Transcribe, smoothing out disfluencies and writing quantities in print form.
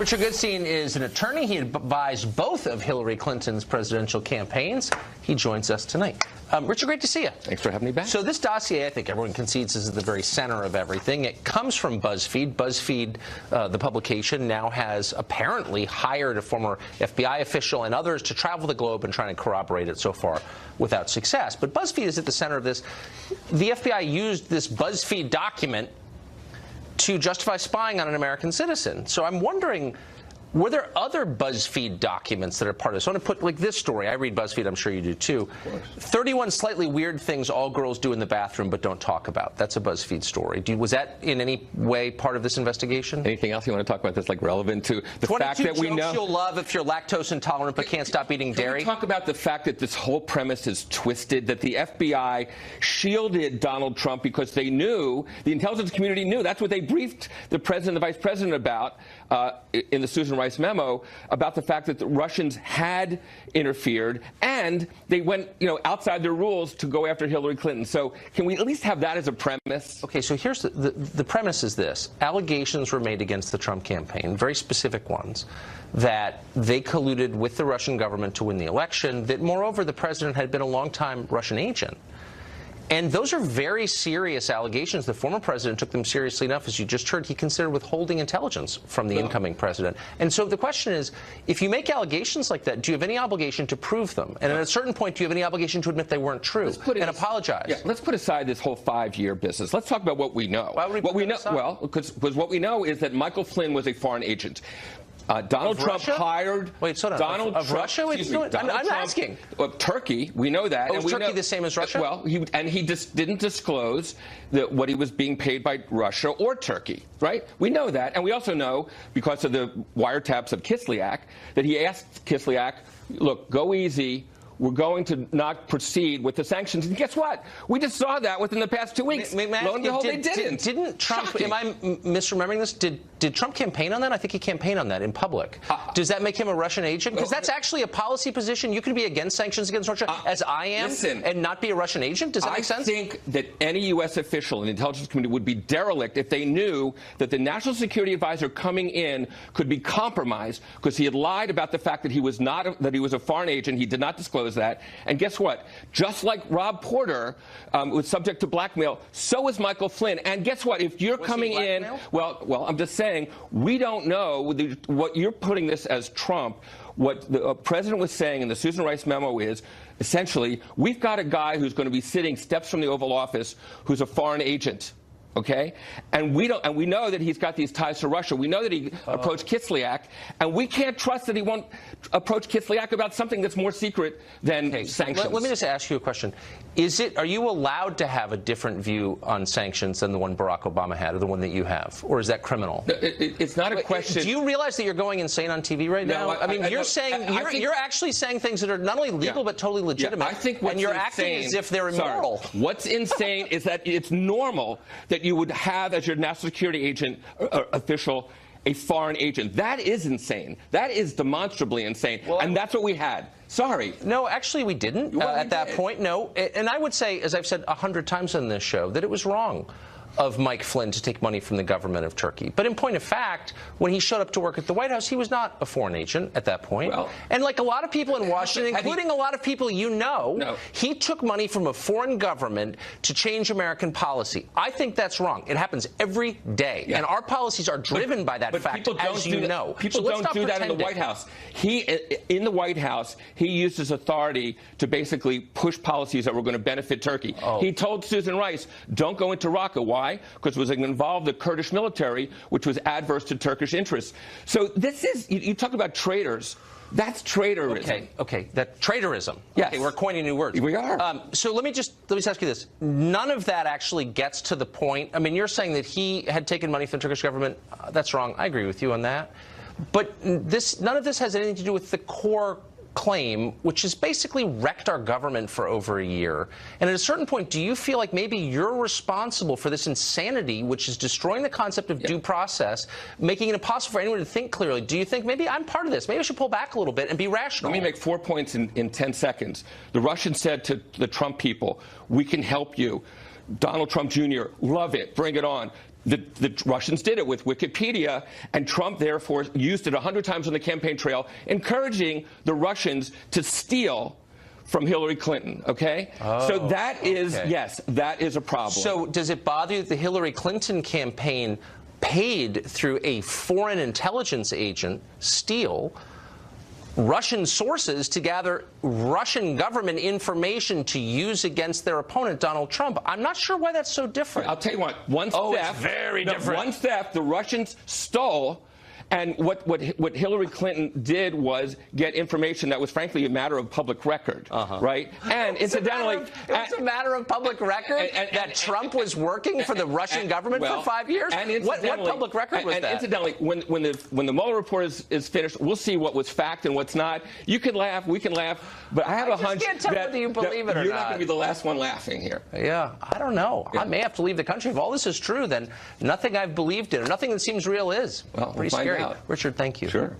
Richard Goodstein is an attorney. He advised both of Hillary Clinton's presidential campaigns. He joins us tonight. Richard, great to see you. Thanks for having me back. So this dossier, I think everyone concedes, is at the very center of everything. It comes from BuzzFeed. BuzzFeed, the publication, now has apparently hired a former FBI official and others to travel the globe and try to corroborate it, so far without success. But BuzzFeed is at the center of this. The FBI used this BuzzFeed document to justify spying on an American citizen. So I'm wondering, were there other BuzzFeed documents that are part of this? I want to put, like, this story. I read BuzzFeed. I'm sure you do, too. 31 slightly weird things all girls do in the bathroom but don't talk about. That's a BuzzFeed story. Was that in any way part of this investigation? Anything else you want to talk about that's, like, relevant to the fact that we know? 22 jokes you'll love if you're lactose intolerant but can't stop eating dairy? Can we talk about the fact that this whole premise is twisted, that the FBI shielded Donald Trump because they knew, the intelligence community knew, that's what they briefed the president and the vice president about in the Susan Rice memo, about the fact that the Russians had interfered and they went, outside their rules to go after Hillary Clinton. So can we at least have that as a premise? Okay, so here's the premise is this. Allegations were made against the Trump campaign, very specific ones, that they colluded with the Russian government to win the election, that moreover the president had been a longtime Russian agent. And those are very serious allegations. The former president took them seriously enough, as you just heard. He considered withholding intelligence from the incoming president. And so the question is, if you make allegations like that, do you have any obligation to prove them? And at a certain point, do you have any obligation to admit they weren't true and apologize? Yeah, let's put aside this whole 5-year business. Let's talk about what we know. Why would we put that aside? Well, because what we know is that Michael Flynn was a foreign agent. Donald Trump hired Donald Trump. Russia? I'm asking. Turkey, we know that. Oh, is Turkey the same as Russia? Well, he just didn't disclose what he was being paid by Russia or Turkey, right? We know that. And we also know, because of the wiretaps of Kislyak, that he asked Kislyak, look, go easy. We're going to not proceed with the sanctions. And guess what? We just saw that within the past 2 weeks. Lo and behold, they didn't. Didn't Trump, Shocking. Am I misremembering this? Did Trump campaign on that? I think he campaigned on that in public. Does that make him a Russian agent? Because that's actually a policy position. You could be against sanctions against Russia, as I am, and not be a Russian agent? Does that make sense? I think that any U.S. official in the intelligence community would be derelict if they knew that the national security advisor coming in could be compromised because he had lied about the fact that he was a foreign agent. He did not disclose that. And guess what? Just like Rob Porter was subject to blackmail, so is Michael Flynn. And guess what? If you're coming in, well, I'm just saying, we don't know what you're putting this as Trump. What the president was saying in the Susan Rice memo is, essentially, we've got a guy who's going to be sitting steps from the Oval Office who's a foreign agent. Okay, and we know that he's got these ties to Russia. We know that he approached Kislyak, and we can't trust that he won't approach Kislyak about something that's more secret than sanctions. Let me just ask you a question: are you allowed to have a different view on sanctions than the one Barack Obama had, or the one that you have, or is that criminal? It's not a question. Do you realize that you're going insane on TV right now? I mean, you're actually saying things that are not only legal but totally legitimate. I think and you're acting as if they're immoral. What's insane is that it's normal that you would have as your national security agent official a foreign agent. That is insane. That is demonstrably insane. And that's what we had. Sorry. No, actually we didn't at that point. No. And I would say, as I've said 100 times on this show, that it was wrong of Mike Flynn to take money from the government of Turkey. But in point of fact, when he showed up to work at the White House, he was not a foreign agent at that point. And like a lot of people in Washington, including a lot of people he took money from a foreign government to change American policy. I think that's wrong. It happens every day. And our policies are driven by that fact, as you know. People don't do that in the White House. In the White House, he used his authority to basically push policies that were going to benefit Turkey. He told Susan Rice, don't go into Raqqa. Why? Because it was involved the Kurdish military, which was adverse to Turkish interests. So this is, you talk about traitors. That's traitorism. Okay, that traitorism. Yes. Okay, we're coining new words. We are. So let me just ask you this. None of that actually gets to the point. I mean, you're saying that he had taken money from the Turkish government. That's wrong. I agree with you on that. But none of this has anything to do with the core claim, which has basically wrecked our government for over a year. And at a certain point, do you feel like maybe you're responsible for this insanity, which is destroying the concept of due process, making it impossible for anyone to think clearly? Do you think maybe I'm part of this? Maybe I should pull back a little bit and be rational? Let me make 4 points in 10 seconds. The Russians said to the Trump people, we can help you. Donald Trump Jr., love it, bring it on. The Russians did it with Wikipedia, and Trump therefore used it 100 times on the campaign trail, encouraging the Russians to steal from Hillary Clinton, okay? Oh, so that is, okay. yes, that is a problem. So does it bother you that the Hillary Clinton campaign paid through a foreign intelligence agent, Steele, Russian sources to gather Russian government information to use against their opponent, Donald Trump? I'm not sure why that's so different. I'll tell you what, one theft, it's very different. One theft the Russians stole. And what Hillary Clinton did was get information that was, frankly, a matter of public record, right? And incidentally, it was a matter of public record that Trump was working for the Russian government for 5 years. And what public record was that? And incidentally, when the Mueller report is finished, we'll see what was fact and what's not. You can laugh, we can laugh, but I have a hunch can't tell that, whether you believe it or you're not. not going to be the last one laughing here. Yeah, I don't know. I may have to leave the country. If all this is true, then nothing I've believed in, or nothing that seems real is. Well, pretty we'll find scary. out. Richard, thank you. Sure.